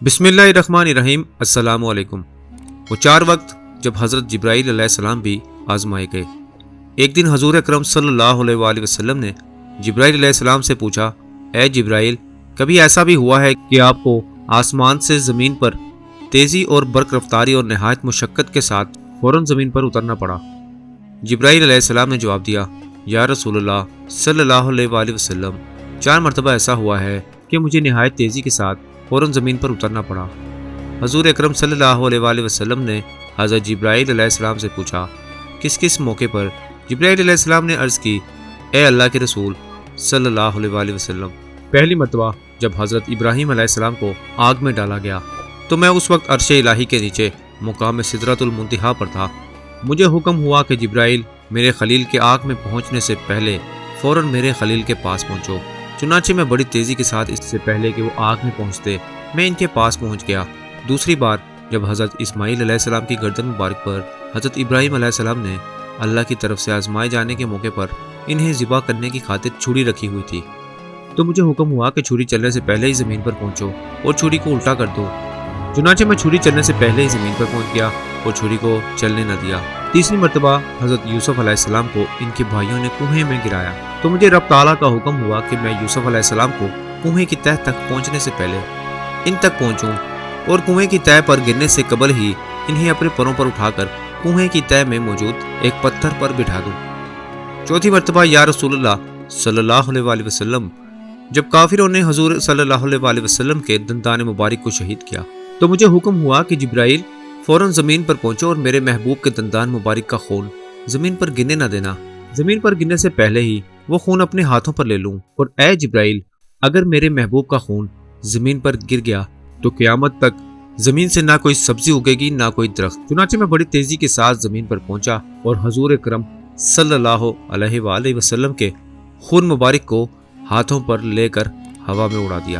بسم اللہ الرحمن الرحیم۔ السلام علیکم۔ وہ چار وقت جب حضرت جبرائیل علیہ السلام بھی آزمائے گئے۔ ایک دن حضور اکرم صلی اللہ علیہ وآلہ وسلم نے جبرائیل علیہ السلام سے پوچھا، اے جبرائیل، کبھی ایسا بھی ہوا ہے کہ آپ کو آسمان سے زمین پر تیزی اور برق رفتاری اور نہایت مشقت کے ساتھ فوراً زمین پر اترنا پڑا؟ جبرائیل علیہ السلام نے جواب دیا، یا رسول اللہ صلی اللہ علیہ وآلہ وسلم، 4 مرتبہ ایسا ہوا ہے کہ مجھے نہایت تیزی کے ساتھ فوراً زمین پر اترنا پڑا۔ حضور اکرم صلی اللہ علیہ وآلہ وسلم نے حضرت جبرائیل علیہ السلام سے پوچھا، کس کس موقع پر؟ جبرائیل علیہ السلام نے عرض کی، اے اللہ کے رسول صلی اللہ علیہ وآلہ وسلم، پہلی مرتبہ جب حضرت ابراہیم علیہ السلام کو آگ میں ڈالا گیا تو میں اس وقت عرش الہی کے نیچے مقام سدرۃ المنتہا پر تھا۔ مجھے حکم ہوا کہ جبرائیل میرے خلیل کے آگ میں پہنچنے سے پہلے فوراً میرے خلیل کے پاس پہنچو۔ چنانچہ میں بڑی تیزی کے ساتھ اس سے پہلے کہ وہ آگ میں پہنچتے میں ان کے پاس پہنچ گیا۔ دوسری بار جب حضرت اسماعیل علیہ السلام کی گردن مبارک پر حضرت ابراہیم علیہ السلام نے اللہ کی طرف سے آزمائے جانے کے موقع پر انہیں ذبح کرنے کی خاطر چھری رکھی ہوئی تھی، تو مجھے حکم ہوا کہ چھری چلنے سے پہلے ہی زمین پر پہنچو اور چھری کو الٹا کر دو۔ چنانچہ میں چھری چلنے سے پہلے ہی زمین پر پہنچ گیا اور چھری کو چلنے نہ دیا۔ تیسری مرتبہ حضرت یوسف علیہ السلام کو ان کے بھائیوں نے کنویں میں گرایا، تو مجھے رب تعالیٰ کا حکم ہوا کہ میں یوسف علیہ السلام کو کنویں کی تہہ تک پہنچنے سے پہلے ان تک پہنچوں اور کنویں کی تہہ پر گرنے سے قبل ہی انہیں اپنے پروں پر اٹھا کر کنویں کی تہہ میں موجود ایک پتھر پر بٹھا دوں۔ چوتھی مرتبہ یا رسول اللہ صلی اللہ علیہ وآلہ وسلم، جب کافروں نے حضور صلی اللہ علیہ وآلہ وسلم کے دندان مبارک کو شہید کیا تو مجھے حکم ہوا کہ جبرائیل فوراً زمین پر پہنچو اور میرے محبوب کے دندان مبارک کا خون زمین پر گرنے نہ دینا۔ زمین پر گرنے سے پہلے ہی وہ خون اپنے ہاتھوں پر لے لوں، اور اے جبرائیل، اگر میرے محبوب کا خون زمین پر گر گیا تو قیامت تک زمین سے نہ کوئی سبزی اگے گی نہ کوئی درخت۔ چنانچہ میں بڑی تیزی کے ساتھ زمین پر پہنچا اور حضور اکرم صلی اللہ علیہ وآلہ وسلم کے خون مبارک کو ہاتھوں پر لے کر ہوا میں اڑا دیا۔